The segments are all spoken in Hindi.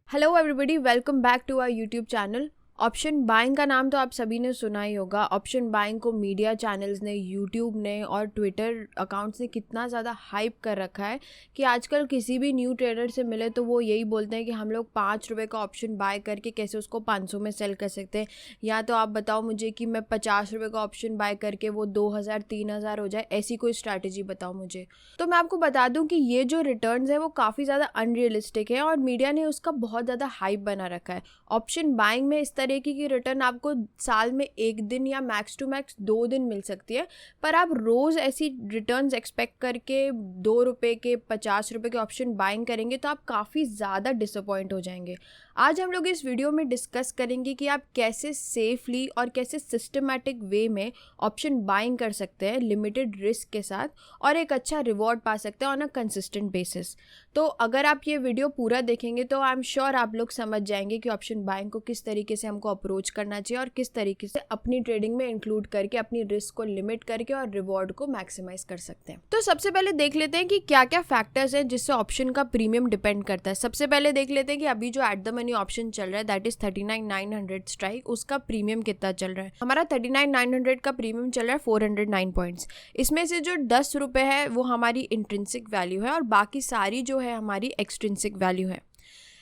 Hello everybody, welcome back to our YouTube channel. Option buying का नाम तो आप सभी ने सुना ही होगा। ऑप्शन बाइंग को मीडिया चैनल्स ने, यूट्यूब ने और ट्विटर अकाउंट्स ने कितना ज़्यादा हाइप कर रखा है कि आजकल किसी भी न्यू ट्रेडर से मिले तो वो यही बोलते हैं कि हम लोग 5 रुपये का ऑप्शन बाय करके कैसे उसको 500 में सेल कर सकते हैं, या तो आप बताओ मुझे कि मैं 50 रुपये का ऑप्शन बाय करके वो 2000 3000 हो जाए। ऐसी कोई स्ट्रैटेजी बताओ मुझे। तो मैं आपको बता दूं कि ये जो रिटर्न्स है वो काफ़ी ज़्यादा अनरियलिस्टिक है और मीडिया ने उसका बहुत ज़्यादा हाइप बना रखा है। ऑप्शन बाइंग में इस तरीके की रिटर्न आपको साल में 1 दिन या मैक्स टू मैक्स 2 दिन मिल सकती है, पर आप रोज़ ऐसी रिटर्न्स एक्सपेक्ट करके 2 रुपये के 50 रुपये के ऑप्शन बाइंग करेंगे तो आप काफ़ी ज़्यादा डिसअपॉइंट हो जाएंगे। आज हम लोग इस वीडियो में डिस्कस करेंगे कि आप कैसे सेफली और कैसे सिस्टमैटिक वे में ऑप्शन बाइंग कर सकते हैं लिमिटेड रिस्क के साथ और एक अच्छा रिवॉर्ड पा सकते हैं ऑन अ कंसिस्टेंट बेसिस। तो अगर आप ये वीडियो पूरा देखेंगे तो आई एम श्योर आप लोग समझ जाएंगे कि ऑप्शन बाइंग को किस तरीके से हमको अप्रोच करना चाहिए और किस तरीके से अपनी ट्रेडिंग में इंक्लूड करके अपनी रिस्क को लिमिट करके और रिवॉर्ड को मैक्सिमाइज कर सकते हैं। तो सबसे पहले देख लेते हैं कि क्या क्या फैक्टर्स हैं जिससे ऑप्शन का प्रीमियम डिपेंड करता है। सबसे पहले देख लेते हैं कि अभी जो एट द मनी ऑप्शन चल रहा है दैट इज 39,900 स्ट्राइक, उसका प्रीमियम कितना चल रहा है। हमारा 39,900 का प्रीमियम चल रहा है 409 पॉइंट्स। इसमें से जो 10 रुपये है वो हमारी इंट्रिंसिक वैल्यू है और बाकी सारी जो है हमारी एक्सट्रिंसिक वैल्यू है।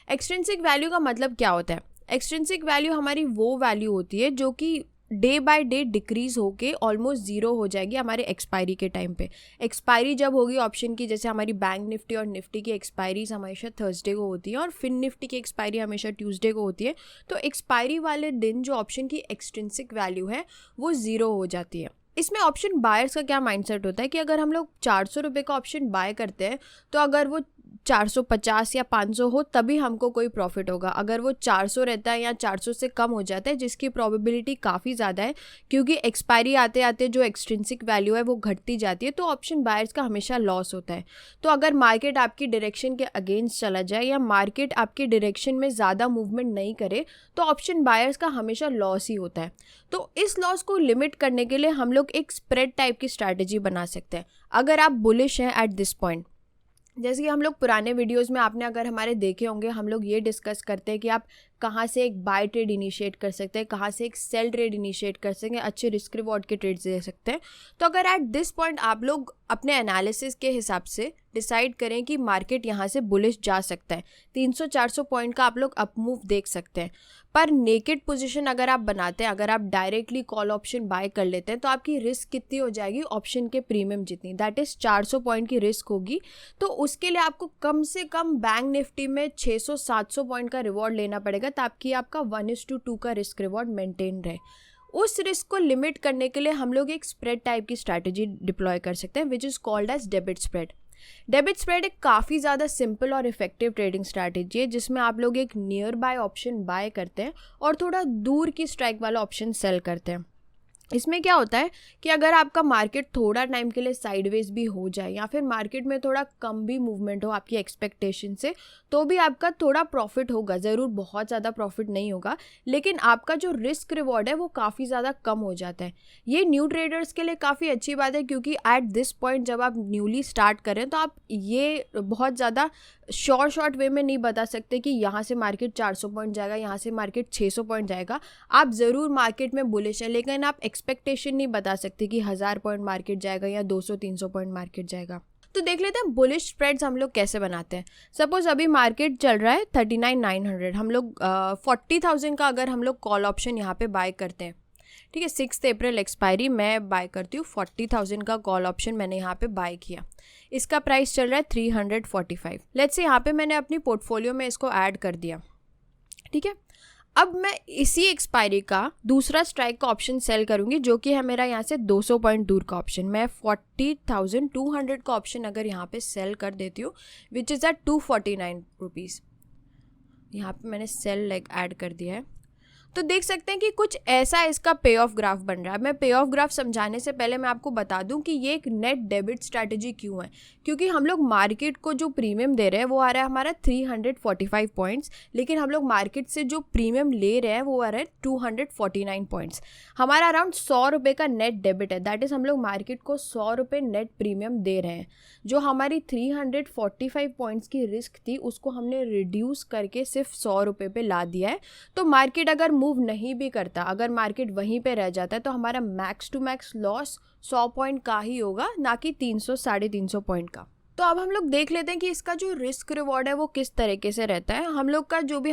एक्सट्रिंसिक वैल्यू का मतलब क्या होता है? एक्सट्रिंसिक वैल्यू हमारी वो वैल्यू होती है जो कि डे बाय डे डिक्रीज होके ऑलमोस्ट ज़ीरो हो जाएगी हमारे एक्सपायरी के टाइम पे। एक्सपायरी जब होगी ऑप्शन की, जैसे हमारी बैंक निफ्टी और निफ्टी की एक्सपायरीज हमेशा थर्सडे को होती है और फिन निफ्टी की एक्सपायरी हमेशा ट्यूसडे को होती है, तो एक्सपायरी वाले दिन जो ऑप्शन की एक्सट्रिंसिक वैल्यू है वो ज़ीरो हो जाती है। इसमें ऑप्शन बायर्स का क्या माइंडसेट होता है कि अगर हम लोग 400 रुपये का ऑप्शन बाय करते हैं तो अगर वो 450 या 500 हो तभी हमको कोई प्रॉफिट होगा। अगर वो 400 रहता है या 400 से कम हो जाता है, जिसकी प्रोबेबिलिटी काफ़ी ज़्यादा है क्योंकि एक्सपायरी आते आते जो एक्सट्रिंसिक वैल्यू है वो घटती जाती है, तो ऑप्शन बायर्स का हमेशा लॉस होता है। तो अगर मार्केट आपकी डायरेक्शन के अगेंस्ट चला जाए या मार्केट आपकी डायरेक्शन में ज़्यादा मूवमेंट नहीं करे तो ऑप्शन बायर्स का हमेशा लॉस ही होता है। तो इस लॉस को लिमिट करने के लिए हम लोग एक स्प्रेड टाइप की स्ट्रैटेजी बना सकते हैं। अगर आप बुलिश हैं एट दिस पॉइंट, जैसे कि हम लोग पुराने वीडियोस में आपने अगर हमारे देखे होंगे, हम लोग ये डिस्कस करते हैं कि आप कहाँ से एक बाय ट्रेड इनिशिएट कर सकते हैं, कहाँ से एक सेल ट्रेड इनिशिएट कर सकते हैं, अच्छे रिस्क रिवॉर्ड के ट्रेड्स दे सकते हैं। तो अगर एट दिस पॉइंट आप लोग अपने एनालिसिस के हिसाब से डिसाइड करें कि मार्केट यहाँ से बुलिश जा सकता है, 300-400 पॉइंट का आप लोग अप मूव देख सकते हैं, पर नेकेड पोजीशन अगर आप बनाते हैं, अगर आप डायरेक्टली कॉल ऑप्शन बाय कर लेते हैं तो आपकी रिस्क कितनी हो जाएगी? ऑप्शन के प्रीमियम जितनी, दैट इज 400 पॉइंट की रिस्क होगी। तो उसके लिए आपको कम से कम बैंक निफ्टी में 600-700 पॉइंट का रिवॉर्ड लेना पड़ेगा ताकि आपका 1:2 का रिस्क रिवॉर्ड मेंटेन रहे। उस रिस्क को लिमिट करने के लिए हम लोग एक स्प्रेड टाइप की स्ट्रैटेजी डिप्लॉय कर सकते हैं which is called as debit spread. Debit spread एक काफ़ी ज़्यादा सिंपल और इफेक्टिव ट्रेडिंग स्ट्रैटेजी है जिसमें आप लोग एक नियर बाय ऑप्शन बाय करते हैं और थोड़ा दूर की स्ट्राइक वाला ऑप्शन सेल करते हैं। इसमें क्या होता है कि अगर आपका मार्केट थोड़ा टाइम के लिए साइडवेज भी हो जाए या फिर मार्केट में थोड़ा कम भी मूवमेंट हो आपकी एक्सपेक्टेशन से, तो भी आपका थोड़ा प्रॉफिट होगा, ज़रूर बहुत ज़्यादा प्रॉफिट नहीं होगा, लेकिन आपका जो रिस्क रिवॉर्ड है वो काफ़ी ज़्यादा कम हो जाता है। ये न्यू ट्रेडर्स के लिए काफ़ी अच्छी बात है क्योंकि एट दिस पॉइंट जब आप न्यूली स्टार्ट करें तो आप ये बहुत ज़्यादा शॉर्ट वे में नहीं बता सकते कि यहाँ से मार्केट 400 पॉइंट जाएगा, यहाँ से मार्केट 600 पॉइंट जाएगा। आप ज़रूर मार्केट में बुलिश है लेकिन आप एक्सपेक्टेशन नहीं बता सकते कि 1000 पॉइंट मार्केट जाएगा या 200-300 पॉइंट मार्केट जाएगा। तो देख लेते हैं बुलिश स्प्रेड्स हम लोग कैसे बनाते हैं। सपोज अभी मार्केट चल रहा है 39,900, हम लोग 40,000 का अगर हम लोग कॉल ऑप्शन यहाँ पे बाय करते हैं, ठीक है, 6 अप्रैल एक्सपायरी, मैं बाय करती हूँ 40,000 का कॉल ऑप्शन मैंने यहाँ पे बाय किया। इसका प्राइस चल रहा है 345। लेट्स से यहाँ पे मैंने अपनी पोर्टफोलियो में इसको ऐड कर दिया, ठीक है। अब मैं इसी एक्सपायरी का दूसरा स्ट्राइक का ऑप्शन सेल करूंगी जो कि है मेरा यहाँ से 200 पॉइंट दूर का ऑप्शन। मैं 40,200 का ऑप्शन अगर यहाँ पे सेल कर देती हूँ विच इज़ एट 249 रुपीज़, यहाँ पे मैंने सेल लेग ऐड कर दिया है। तो देख सकते हैं कि कुछ ऐसा इसका पे ऑफ ग्राफ बन रहा है। मैं पे ऑफ ग्राफ समझाने से पहले मैं आपको बता दूं कि ये एक नेट डेबिट स्ट्रैटेजी क्यों है। क्योंकि हम लोग मार्केट को जो प्रीमियम दे रहे हैं वो आ रहा है हमारा 345 पॉइंट्स, लेकिन हम लोग मार्केट से जो प्रीमियम ले रहे हैं वो आ रहा है 249 पॉइंट्स। हमारा अराउंड 100 रुपये का नेट डेबिट है, दैट इज़ हम लोग मार्केट को 100 रुपये नेट प्रीमियम दे रहे हैं। जो हमारी 345 पॉइंट्स की रिस्क थी उसको हमने रिड्यूस करके सिर्फ 100 रुपये पे ला दिया है। तो मार्केट अगर मूव नहीं भी करता, अगर मार्केट वहीं पे रह जाता है, तो हमारा max to max loss 100 point का ही होगा, ना कि 300 350 पॉइंट का। तो अब हम लोग देख लेते हैं कि इसका जो रिस्क रिवॉर्ड है वो किस तरीके से रहता है। हम लोग का जो भी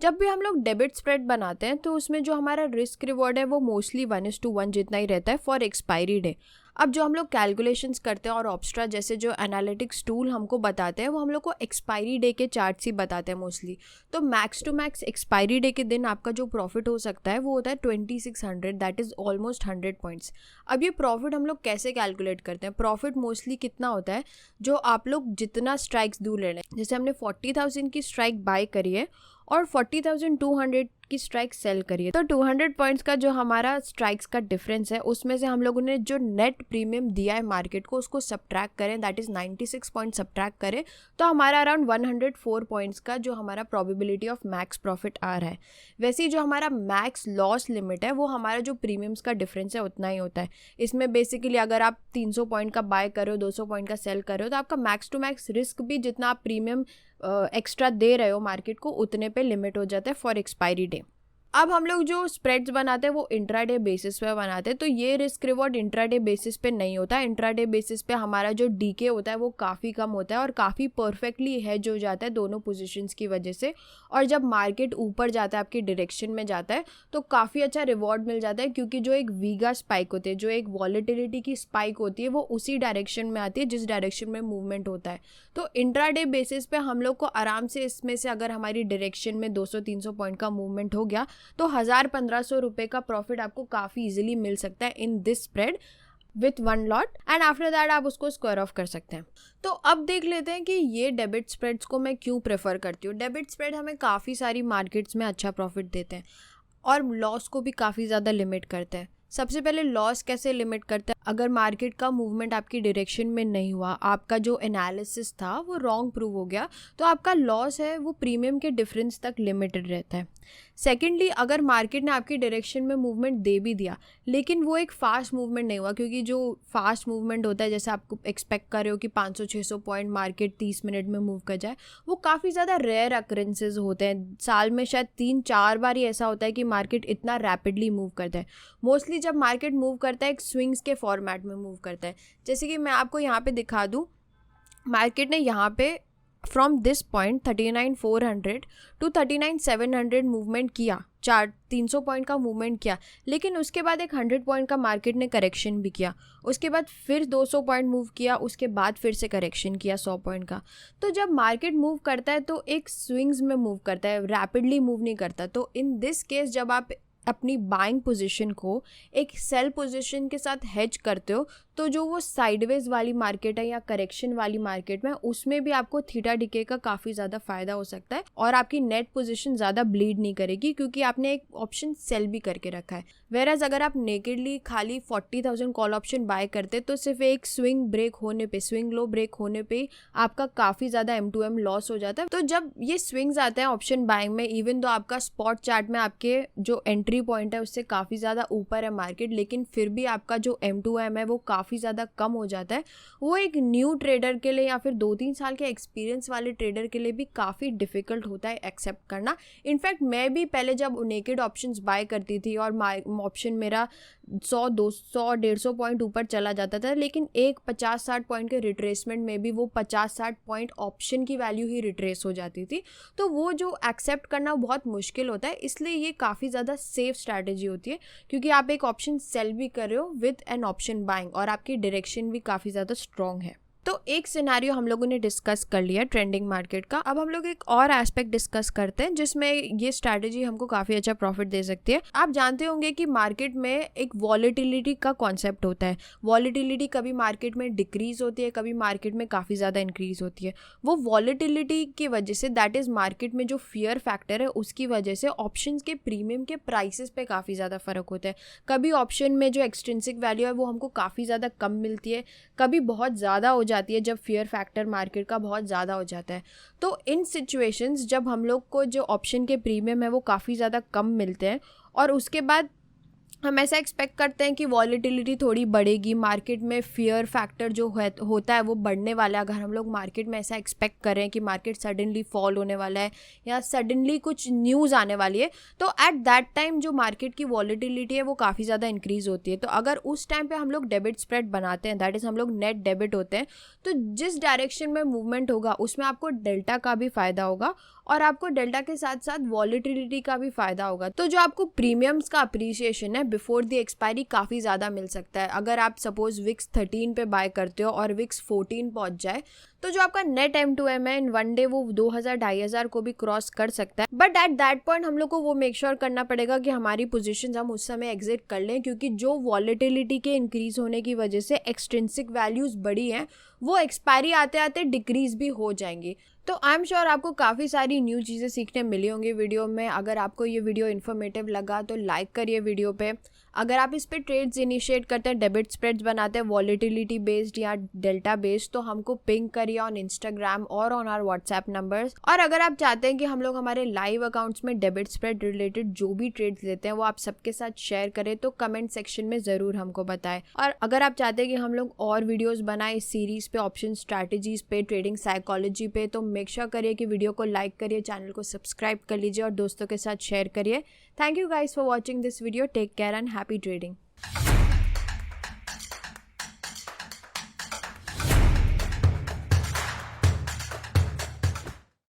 जब भी हम लोग डेबिट स्प्रेड बनाते हैं तो उसमें जो हमारा रिस्क रिवॉर्ड है वो मोस्टली 1:1 जितना ही रहता है फॉर एक्सपायरी डे। अब जो हम लोग कैलकुलेशंस करते हैं और ऑब्स्ट्रा जैसे जो एनालिटिक्स टूल हमको बताते हैं वो हम लोग को एक्सपायरी डे के चार्ट्स ही बताते हैं मोस्टली। तो max to max expiry day के दिन आपका जो प्रॉफिट हो सकता है वो होता है 2600, दैट इज़ ऑलमोस्ट 100 पॉइंट्स। अब ये प्रॉफिट हम लोग कैसे कैलकुलेट करते हैं? प्रॉफिट मोस्टली कितना होता है, जो आप लोग जितना स्ट्राइक्स दूर ले लें। जैसे हमने 40,000 की स्ट्राइक बाय करी है और 40,200 की स्ट्राइक सेल करिए, तो 200 पॉइंट्स का जो हमारा स्ट्राइक्स का डिफरेंस है उसमें से हम लोगों ने जो नेट प्रीमियम दिया है मार्केट को उसको सब्ट्रैक्ट करें, दैट इज़ 96 पॉइंट सब्ट्रैक्ट करें, तो हमारा अराउंड 104 पॉइंट्स का जो हमारा प्रोबेबिलिटी ऑफ मैक्स प्रॉफिट आ रहा है। वैसे ही जो हमारा मैक्स लॉस लिमिट है वो हमारा जो प्रीमियम्स का डिफरेंस है उतना ही होता है। इसमें बेसिकली अगर आप 300 पॉइंट का बाय कर रहे हो, 200 पॉइंट का सेल कर रहे हो, तो आपका मैक्स टू मैक्स रिस्क भी जितना आप प्रीमियम एक्स्ट्रा दे रहे हो मार्केट को उतने पे लिमिट हो जाता है फॉर एक्सपायरी डे। अब हम लोग जो स्प्रेड्स बनाते हैं वो इंट्राडे बेसिस पे बनाते हैं, तो ये रिस्क रिवॉर्ड इंट्राडे बेसिस पे नहीं होता। इंट्राडे बेसिस पे हमारा जो डीके होता है वो काफ़ी कम होता है और काफ़ी परफेक्टली हेज हो जाता है दोनों पोजीशंस की वजह से। और जब मार्केट ऊपर जाता है, आपकी डायरेक्शन में जाता है, तो काफ़ी अच्छा रिवॉर्ड मिल जाता है, क्योंकि जो एक वीगा स्पाइक होती है, जो एक वॉलेटिलिटी की स्पाइक होती है, वो उसी डायरेक्शन में आती है जिस डायरेक्शन में मूवमेंट होता है। तो इंट्राडे बेसिस पे हम लोग को आराम से इसमें से अगर हमारी डायरेक्शन में 200-300 पॉइंट का मूवमेंट हो गया तो 1000-1500 रुपये का प्रॉफिट आपको काफ़ी इजीली मिल सकता है in this spread with one lot, and after that आप उसको स्क्वायर ऑफ कर सकते हैं। तो अब देख लेते हैं कि ये डेबिट स्प्रेड्स को मैं क्यों प्रेफर करती हूँ। डेबिट स्प्रेड हमें काफ़ी सारी मार्केट्स में अच्छा प्रॉफिट देते हैं और लॉस को भी काफ़ी ज़्यादा लिमिट करते हैं। सबसे पहले लॉस कैसे लिमिट करता है? अगर मार्केट का मूवमेंट आपकी डायरेक्शन में नहीं हुआ, आपका जो एनालिसिस था वो रॉन्ग प्रूव हो गया, तो आपका लॉस है वो प्रीमियम के डिफरेंस तक लिमिटेड रहता है। सेकेंडली, अगर मार्केट ने आपकी डायरेक्शन में मूवमेंट दे भी दिया लेकिन वो एक फास्ट मूवमेंट नहीं हुआ, क्योंकि जो फास्ट मूवमेंट होता है जैसे आपको एक्सपेक्ट कर रहे हो कि 500-600 पॉइंट मार्केट 30 मिनट में मूव कर जाए, वो काफ़ी ज़्यादा रेयर अकरेंसेज होते हैं। साल में शायद 3-4 बार ही ऐसा होता है कि मार्केट इतना रैपिडली मूव करता है। मोस्टली जब मार्केट मूव करता है एक स्विंग्स के फॉर्मेट में मूव करता है। जैसे कि मैं आपको यहाँ पे दिखा दूँ, मार्केट ने यहाँ पे from this point 39,400 to 39,700 movement किया, 300 पॉइंट का मूवमेंट किया, लेकिन उसके बाद एक 100 पॉइंट का मार्केट ने करेक्शन भी किया, उसके बाद फिर 200 पॉइंट मूव किया, उसके बाद फिर से करेक्शन किया 100 पॉइंट का। तो जब मार्केट मूव करता है तो एक स्विंग्स में मूव करता है, रैपिडली मूव नहीं करता। तो इन दिस केस जब आप अपनी बाइंग पोजीशन को एक सेल पोजीशन के साथ हेज करते हो, तो जो वो साइडवेज वाली मार्केट है या करेक्शन वाली मार्केट में, उसमें भी आपको थीटा डीके का काफ़ी ज़्यादा फायदा हो सकता है और आपकी नेट पोजीशन ज़्यादा ब्लीड नहीं करेगी, क्योंकि आपने एक ऑप्शन सेल भी करके रखा है। वेराज अगर आप नेकेडली खाली 40,000 कॉल ऑप्शन बाय करते तो सिर्फ एक स्विंग ब्रेक होने पे, स्विंग लो ब्रेक होने पे आपका काफ़ी ज़्यादा M2M लॉस हो जाता है। तो जब ये स्विंग्स आते हैं ऑप्शन बाइंग में, इवन दो आपका स्पॉट चार्ट में आपके जो एंट्री पॉइंट है उससे काफ़ी ज़्यादा ऊपर है मार्केट, लेकिन फिर भी आपका जो M2M है वो काफ़ी ज़्यादा कम हो जाता है, वो एक न्यू ट्रेडर के लिए या फिर 2-3 साल के एक्सपीरियंस वाले ट्रेडर के लिए भी काफ़ी डिफिकल्ट होता है एक्सेप्ट करना। इनफैक्ट मैं भी पहले जब नेकेड ऑप्शंस बाय करती थी और ऑप्शन मेरा 100, 200, 150 पॉइंट ऊपर चला जाता था, लेकिन एक 50-60 पॉइंट के रिट्रेसमेंट में भी वो 50-60 पॉइंट ऑप्शन की वैल्यू ही रिट्रेस हो जाती थी। तो वो जो एक्सेप्ट करना बहुत मुश्किल होता है, इसलिए ये काफ़ी ज़्यादा सेफ स्ट्रैटेजी होती है, क्योंकि आप एक ऑप्शन सेल भी कर रहे हो विद एन ऑप्शन बाइंग और आपकी डायरेक्शन भी काफ़ी ज़्यादा स्ट्रॉन्ग है। तो एक सिनेरियो हम लोगों ने डिस्कस कर लिया ट्रेंडिंग मार्केट का। अब हम लोग एक और एस्पेक्ट डिस्कस करते हैं जिसमें ये स्ट्रैटेजी हमको काफ़ी अच्छा प्रॉफिट दे सकती है। आप जानते होंगे कि मार्केट में एक वॉलेटिलिटी का कॉन्सेप्ट होता है। वॉलेटिलिटी कभी मार्केट में डिक्रीज होती है, कभी मार्केट में काफ़ी ज़्यादा इंक्रीज होती है। वो वॉलेटिलिटी की वजह से, दैट इज़ मार्केट में जो फियर फैक्टर है उसकी वजह से ऑप्शंस के प्रीमियम के प्राइसेस पे काफ़ी ज़्यादा फ़र्क होता है। कभी ऑप्शन में जो एक्सट्रिंसिक वैल्यू है वो हमको काफ़ी ज़्यादा कम मिलती है, कभी बहुत ज़्यादा हो जाती है जब फियर फैक्टर मार्केट का बहुत ज़्यादा हो जाता है। तो इन सिचुएशंस जब हम लोग को जो ऑप्शन के प्रीमियम है वो काफ़ी ज़्यादा कम मिलते हैं और उसके बाद हम ऐसा एक्सपेक्ट करते हैं कि वॉलेटिलिटी थोड़ी बढ़ेगी, मार्केट में फियर फैक्टर जो होता है वो बढ़ने वाला है। अगर हम लोग मार्केट में ऐसा एक्सपेक्ट करें कि मार्केट सडनली फॉल होने वाला है या सडनली कुछ न्यूज़ आने वाली है, तो एट दैट टाइम जो मार्केट की वॉलेटिलिटी है वो काफ़ी ज़्यादा इंक्रीज़ होती है। तो अगर उस टाइम पे हम लोग डेबिट स्प्रेड बनाते हैं, दैट इज़ हम लोग नेट डेबिट होते हैं, तो जिस डायरेक्शन में मूवमेंट होगा उसमें आपको डेल्टा का भी फ़ायदा होगा और आपको डेल्टा के साथ साथ वॉलेटिलिटी का भी फ़ायदा होगा। तो जो आपको प्रीमियम्स का अप्रिसिएशन है बिफोर द एक्सपायरी काफ़ी ज़्यादा मिल सकता है। अगर आप सपोज विक्स 13 पे बाय करते हो और विक्स 14 पहुंच जाए तो जो आपका नेट M2M है इन वन डे वो 2000-2500 को भी क्रॉस कर सकता है। बट एट दैट पॉइंट हम लोग को वो मेक श्योर करना पड़ेगा कि हमारी पोजीशंस हम उस समय एग्जिट कर लें, क्योंकि जो वॉलेटिलिटी के इंक्रीज होने की वजह से एक्सट्रिंसिक वैल्यूज बढ़ी हैं वो एक्सपायरी आते आते डिक्रीज भी हो जाएंगी। तो आई एम श्योर आपको काफ़ी सारी न्यू चीज़ें सीखने मिली होंगी वीडियो में। अगर आपको ये वीडियो इन्फॉर्मेटिव लगा तो लाइक करिए वीडियो पे। अगर आप इस पे ट्रेड्स इनिशिएट करते हैं, डेबिट स्प्रेड्स बनाते हैं वॉलेटिलिटी बेस्ड या डेल्टा बेस्ड, तो हमको पिंग करिए ऑन इंस्टाग्राम और ऑन आवर व्हाट्सएप नंबर्स। और अगर आप चाहते हैं कि हम लोग हमारे लाइव अकाउंट्स में डेबिट स्प्रेड रिलेटेड जो भी ट्रेड्स लेते हैं वो आप सबके साथ शेयर करें तो कमेंट सेक्शन में ज़रूर हमको बताएं। और अगर आप चाहते हैं कि हम लोग और वीडियोज़ बनाए इस सीरीज़ पे, ऑप्शन स्ट्रैटेजीज पे, ट्रेडिंग साइकोलॉजी पे, तो मेक श्योर करिए कि वीडियो को लाइक करिए, चैनल को सब्सक्राइब कर लीजिए और दोस्तों के साथ शेयर करिए। Thank you guys for watching this video. Take care and happy trading.